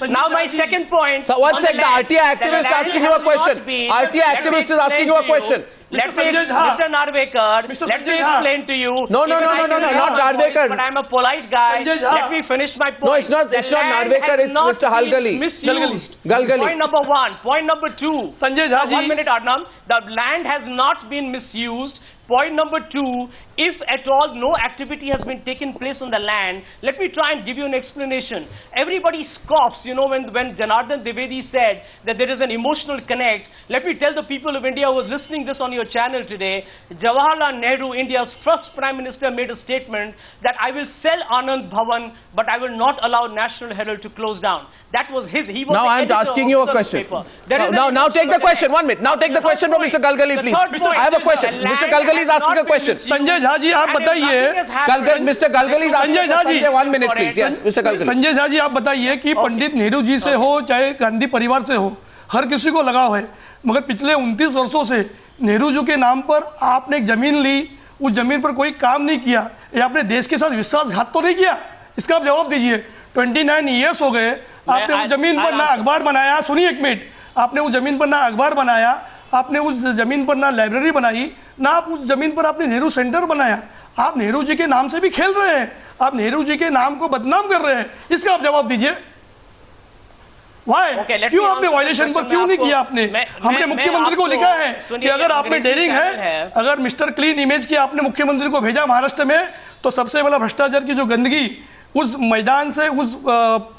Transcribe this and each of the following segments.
Now my second point. So one sec, the RTI activist asking you a question. RTI activist is asking you a question. Let me, Mr. Narvekar, let me explain to you. No, not Narvekar. But I'm a polite guy. Let me finish my point. No, it's not Narvekar, it's Mr. Galgali. Galgali. Point number one. Point number two. Sanjay Jha ji. 1 minute, Arnab. The land has not been misused. Point number two, if at all no activity has been taken place on the land, let me try and give you an explanation. Everybody scoffs, you know, when Janardhan Dwivedi said that there is an emotional connect. Let me tell the people of India who was listening this on your channel today, Jawaharlal Nehru, India's first Prime Minister, made a statement that I will sell Anand Bhavan, but I will not allow National Herald to close down. That was his, he was now I'm asking you a question. Now take the question, 1 minute. Now take the question from Mr. Galgali, please. I have a question. Mr. Galgali is asking a question. Sanjay Jha ji आप बताइए, Mr. Galgali is asking a question. 1 minute please. Yes, Mr. Galgali. Sanjay Jha ji आप बताइए कि पंडित नेहरू जी से हो चाहे गांधी परिवार से हो, हर किसी को लगाव है, मगर पिछले 29 वर्षों से नेहरू जी के नाम पर आपने एक जमीन ली, उस जमीन पर कोई काम नहीं किया, ये आपने देश के साथ विश्वासघात तो नहीं किया? इसका आप जवाब दीजिए। 29 ईयर्स हो गए, आपने उस जमीन पर ना अखबार बनाया, सुनिए एक मिनट, आपने उस जमीन पर ना अखबार बनाया, आपने उस जमीन पर ना लाइब्रेरी बनाई, ना आप उस जमीन पर आपने नेहरू सेंटर बनाया। आप नेहरू जी के नाम से भी खेल रहे हैं, आप नेहरू जी के नाम को बदनाम कर रहे हैं, इसका आप जवाब दीजिए। क्यों आपने वायलेशन पर क्यों नहीं किया? आपने हमने मुख्यमंत्री को लिखा है कि अगर आप में डेयरिंग है, अगर मिस्टर क्लीन इमेज की आपने मुख्यमंत्री को भेजा महाराष्ट्र में, तो सबसे पहला भ्रष्टाचार की जो गंदगी उस मैदान से, उस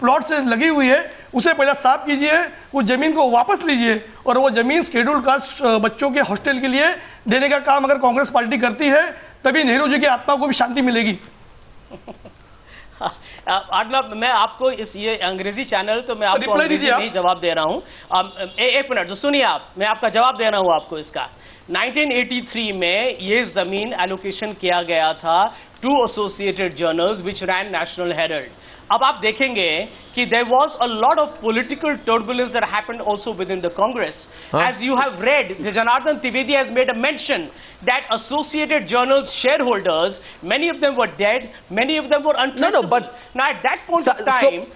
प्लॉट से लगी हुई है, उसे पहले साफ कीजिए, उस जमीन को वापस लीजिए और वो जमीन शेड्यूल कास्ट बच्चों के हॉस्टल के लिए देने का काम अगर कांग्रेस पार्टी करती है, तभी नेहरू जी की आत्मा को भी शांति मिलेगी। आर्नब, मैं आपको ये अंग्रेजी चैनल, तो मैं आपको अंग्रेजी नहीं जवाब दे रहा हूँ। एक मिनट, तो सुनिए आप, मैं आपका जवाब दे रहा हूँ आपको इसका। 1983 में ये जमीन एलोकेशन किया गया था to associated journals which ran National Herald. अब आप देखेंगे कि there was a lot of political turbulence that happened also within the Congress. As you have read, Janata Party has made a mention that Associated Journal's shareholders, many of them were dead, many of them were untraceable. No, but now at that point of time,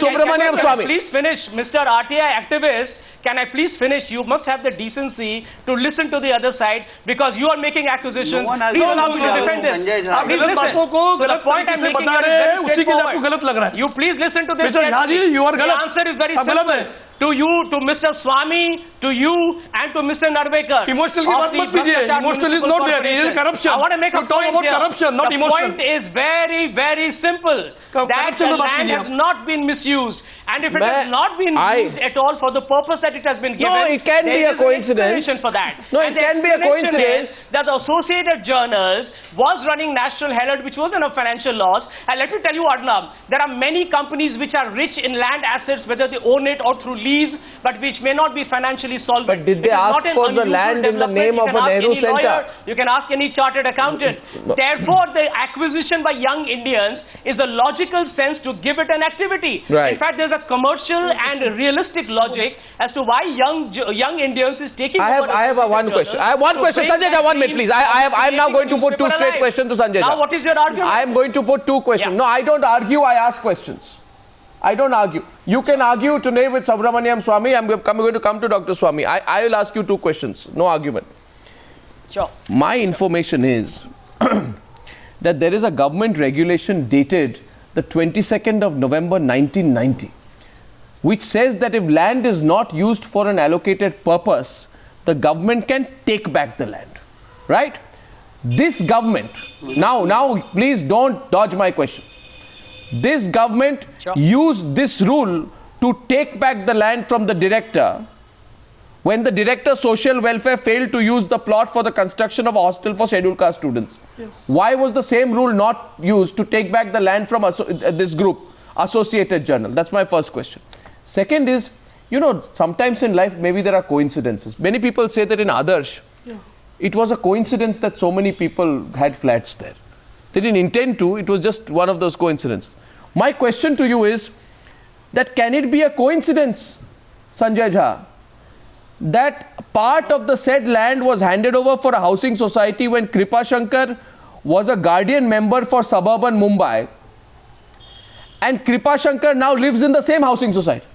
Subramaniam Swamy, please finish, Mr. RTI activist. Can I please finish? You must have the decency to listen to the other side, because you are making accusations. Please allow me to defend this. आप गलत बातों को गलत तरीके से बता रहे हैं, उसी के लिए आपको गलत लग रहा है। You please listen to this. Mr. Jha ji, you are गलत। The answer is very simple. To you, to Mr. Swamy, to you, and to Mr. Narvekar. Emotional की बात मत कीजिए. Emotional is not there. It is corruption. I want to make a talk about corruption, not emotional. The point is very, very simple. That the land has not been misused, and if it has not been used at all for the purpose that it has been given, no, it can be a coincidence. For that. No, it can be a coincidence. That the Associated Journals was running National Herald, which was in a financial loss. And let me tell you, Arnab, there are many companies which are rich in land assets, whether they own it or through lease, but which may not be financially solvent. But did they ask for the land in the name of a Nehru Center? You can ask any chartered accountant. Therefore, the acquisition by young Indians is a logical sense to give it an activity. Right. In fact, there's a commercial and realistic logic as to why young Indians is taking. I have one question. I have one question. Sanjay Jha, 1 minute, please. I am now going to put two straight questions to Sanjay Jha. Now, what is your argument? I am going to put two questions. No, I don't argue. I ask questions. I don't argue. You can argue today with Subramaniam Swamy. I'm going to come to Dr. Swamy. I will ask you two questions. No argument. Sure. My information is that there is a government regulation dated the 22nd of November 1990, which says that if land is not used for an allocated purpose, the government can take back the land. Right? This government, now please don't dodge my question. This government used this rule to take back the land from the director when the director social welfare failed to use the plot for the construction of a hostel for scheduled caste students. Yes. Why was the same rule not used to take back the land from this group, Associated Journal? That's my first question. Second is, you know, sometimes in life maybe there are coincidences. Many people say that in Adarsh, it was a coincidence that so many people had flats there. They didn't intend to, it was just one of those coincidences. My question to you is that can it be a coincidence, Sanjay Jha, that part of the said land was handed over for a housing society when Kripa Shankar was a guardian member for suburban Mumbai, and Kripa Shankar now lives in the same housing society?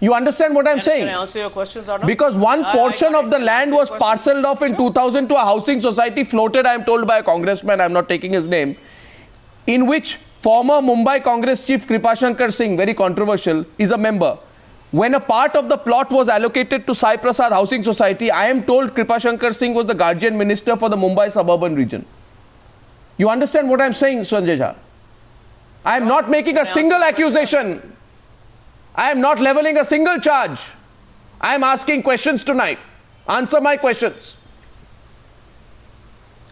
You understand what I'm saying? Can I answer your questions, Arnab? Because one portion of the land was parceled off in 2000 to a housing society floated, I am told, by a congressman, I'm not taking his name, in which former Mumbai Congress chief Kripashankar Singh, very controversial, is a member. When a part of the plot was allocated to Sai Prasad Housing Society, I am told Kripashankar Singh was the guardian minister for the Mumbai suburban region. You understand what I'm saying, Sanjay Jha? I am not making a single accusation. I am not leveling a single charge. I am asking questions tonight. Answer my questions.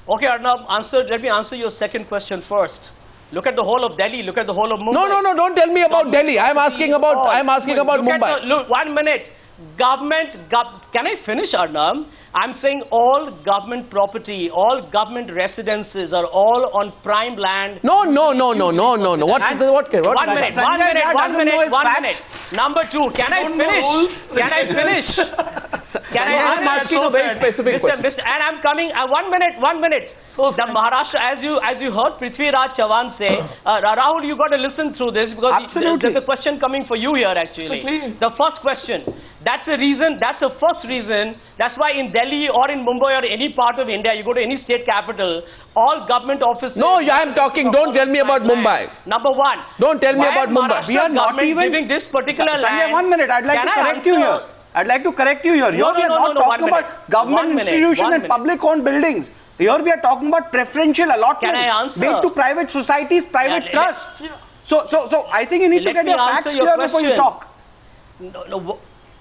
Okay, Arnab, let me answer your second question first. Look at the whole of Delhi. Look at the whole of Mumbai. No, don't tell me about Delhi. I am asking about Mumbai. Look, 1 minute. Can I finish, Arnab? I'm saying all government property, all government residences are all on prime land. No. What? 1 minute. Number two, can I finish? I'm asking a very specific question. And I'm coming, 1 minute. So the Maharashtra, as you heard Prithvi Raj Chavan say, Rahul, you got to listen through this because there's a question coming for you here actually. The first question, that's the first reason, that's why in Delhi or in Mumbai or any part of India, you go to any state capital, all government offices... No, I'm talking, don't tell me about Mumbai. Number one. Don't tell me about Mumbai. We are not even giving this particular land... Sanjay, 1 minute, I'd like to correct you here. I'd like to correct you here. Here we are not talking about government institutions and public-owned buildings. Here we are talking about preferential allotments made to private societies, private trusts. So I think you need to get your facts clear before you talk.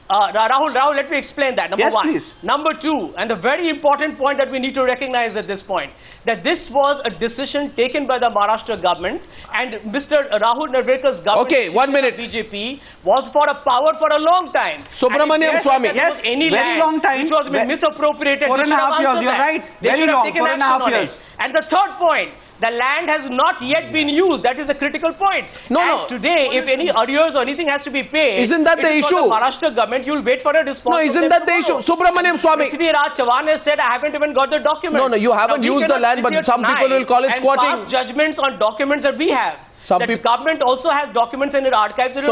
Rahul, let me explain that. Number one. Please. Number two, and the very important point that we need to recognize at this point, that this was a decision taken by the Maharashtra government and Mr. Rahul Narvekar's government, okay, 1 minute. BJP, was for a power for a long time. Subramaniam Swamy. Yes, very long time. It was misappropriated. 4.5 years, you're right. Very long, 4.5 years. And the third point, the land has not yet been used. That is the critical point. No. Today, if any arrears or anything has to be paid, isn't that the issue? The Maharashtra government, you'll wait for a response. No, isn't that the issue? Subramaniam Swamy. Prithvi Raj Chavan has said, I haven't even got the documents. No, you haven't used the land, but some people will call it squatting. And pass judgments on documents that we have. The government also has documents in its archives.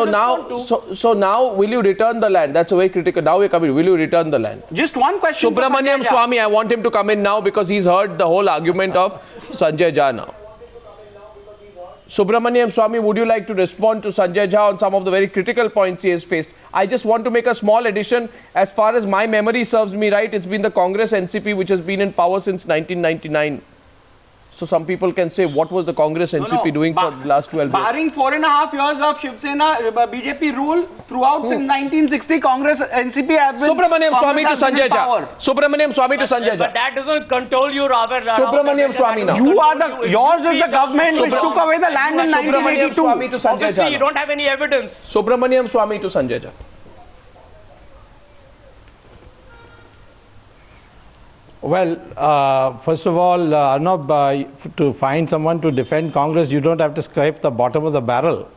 So now, will you return the land? That's a very critical. Now we're coming. Will you return the land? Just one question. Subramaniam Swamy, I want him to come in now because he's heard the whole argument of Sanjay Jha now. Subramaniam Swamy, would you like to respond to Sanjay Jha on some of the very critical points he has faced? I just want to make a small addition. As far as my memory serves me right, it's been the Congress NCP which has been in power since 1999. So some people can say, what was the Congress NCP doing for the last 12 years? Barring 4.5 years of Shiv Sena BJP rule throughout since 1960, Congress NCP have been... Subramaniam Swamy to Sanjay Jha. Subramaniam Swamy to Sanjay Jha. But that doesn't control you, Rahul. Subramaniam Swamy now. Yours is the government which took away the land in 1982. Subramaniam Swamy to Sanjay Jha. You don't have any evidence. Subramaniam Swamy to Sanjay Jha. Well, first of all, Arnab, to find someone to defend Congress, you don't have to scrape the bottom of the barrel.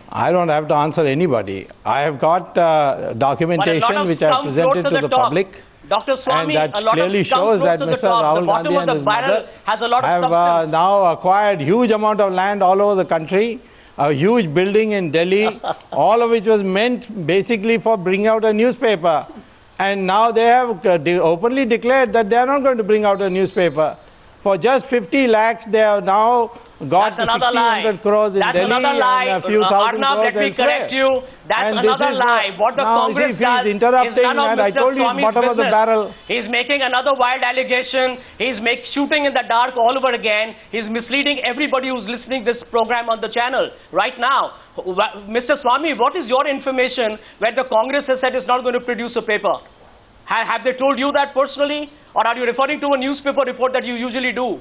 I don't have to answer anybody. I have got documentation which I have presented to the public. Dr. Swamy, and that clearly shows that Mr. Rahul Gandhi and his mother have now acquired huge amount of land all over the country, a huge building in Delhi, all of which was meant basically for bringing out a newspaper. And now they have openly declared that they are not going to bring out a newspaper. For just 50 lakhs, they have now got 1,600 crores in Delhi and a few thousand crores elsewhere. Correct you. That's another lie. What the Congress does is interrupting, and I told you it's bottom of the barrel. He's making another wild allegation. He's shooting in the dark all over again. He's misleading everybody who's listening to this program on the channel right now. Mr. Swamy, what is your information where the Congress has said it's not going to produce a paper? Have they told you that personally? Or are you referring to a newspaper report that you usually do?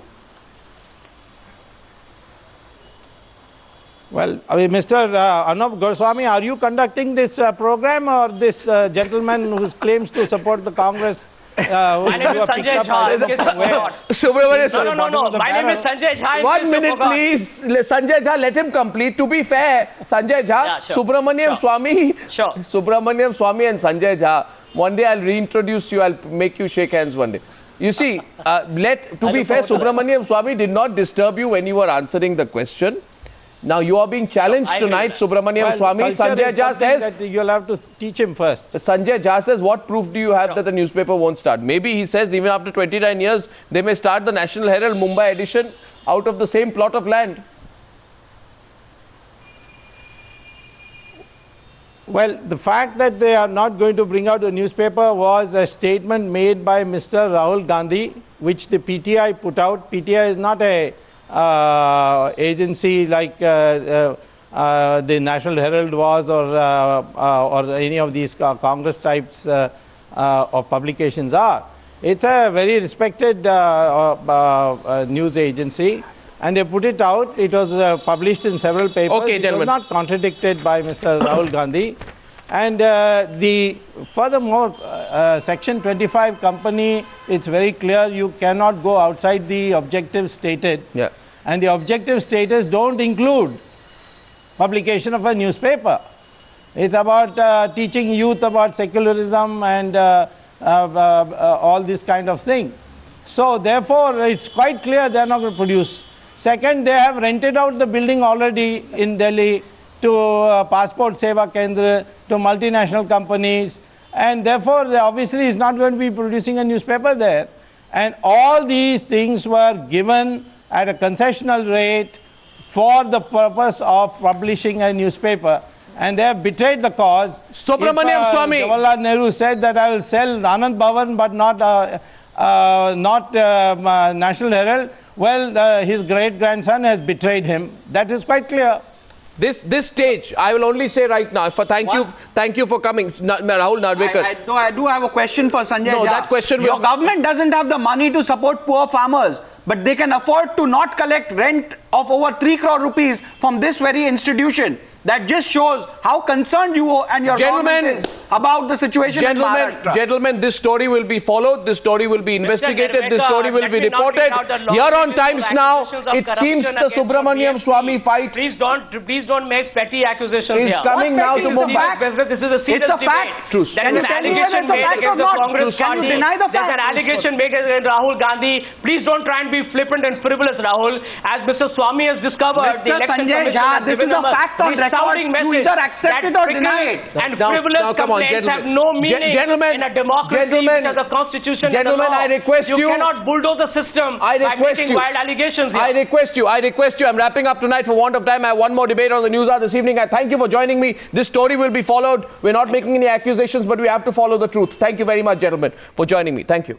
Well, Mr. Arnab Goswami, are you conducting this program, or this gentleman who claims to support the Congress? My name is Sanjay Jha. No. My name is Sanjay Jha. 1 minute, please. Sanjay Jha, let him complete. To be fair, Sanjay Jha, Subramaniam Swamy, Subramaniam Swamy and Sanjay Jha. One day I'll reintroduce you. I'll make you shake hands one day. You see, to be fair, Subramaniam Swamy did not disturb you when you were answering the question. Now you are being challenged tonight, Subramaniam Swamy. Sanjay Jha says that you'll have to teach him first. Sanjay Jha says, what proof do you have that the newspaper won't start? Maybe he says even after 29 years, they may start the National Herald Mumbai edition out of the same plot of land. Well, the fact that they are not going to bring out a newspaper was a statement made by Mr. Rahul Gandhi, which the PTI put out. PTI is not a agency like the National Herald was, or any of these Congress types of publications are. It's a very respected news agency, and they put it out. It was published in several papers. Okay, it was not contradicted by Mr. Rahul Gandhi. And furthermore, Section 25 company, it's very clear you cannot go outside the objectives stated. Yeah. And the objective status don't include publication of a newspaper. It's about teaching youth about secularism and all this kind of thing. So therefore, it's quite clear they're not going to produce. Second, they have rented out the building already in Delhi to Passport Seva Kendra, to multinational companies, and therefore they obviously is not going to be producing a newspaper there. And all these things were given at a concessional rate for the purpose of publishing a newspaper, and they have betrayed the cause. Subramaniam Swamy. Jawaharlal Nehru said that I will sell Anand Bhavan but not National Herald. Well, his great-grandson has betrayed him. That is quite clear. This stage, I will only say right now, thank you for coming, Rahul Narvekar. I do have a question for Sanjay Jha. That question Your government doesn't have the money to support poor farmers, but they can afford to not collect rent of over 3 crore rupees from this very institution. That just shows how concerned you and your government is about the situation in Maharashtra. Gentlemen, this story will be followed, this story will be investigated, this story will be reported. Here on Times Now, it seems the Subramaniam Swamy fight please don't make petty accusations is coming now to Mumbai. This is a serious It's a fact. Truth. Can you tell me whether it's a fact or not? Can you deny the fact? There's an allegation made against Rahul Gandhi. Please don't try and be flippant and frivolous, Rahul. As Mr. Swamy has discovered, Mr. Sanjay Jha, this is a fact on record. You either accept it or deny it. And frivolous complaints have no meaning in a democracy which has a constitution and a law. I request you. You cannot bulldoze the system by making wild allegations here. I request you. I'm wrapping up tonight for want of time. I have one more debate on the Newshour this evening. I thank you for joining me. This story will be followed. We're not making any accusations, but we have to follow the truth. Thank you very much, gentlemen, for joining me. Thank you.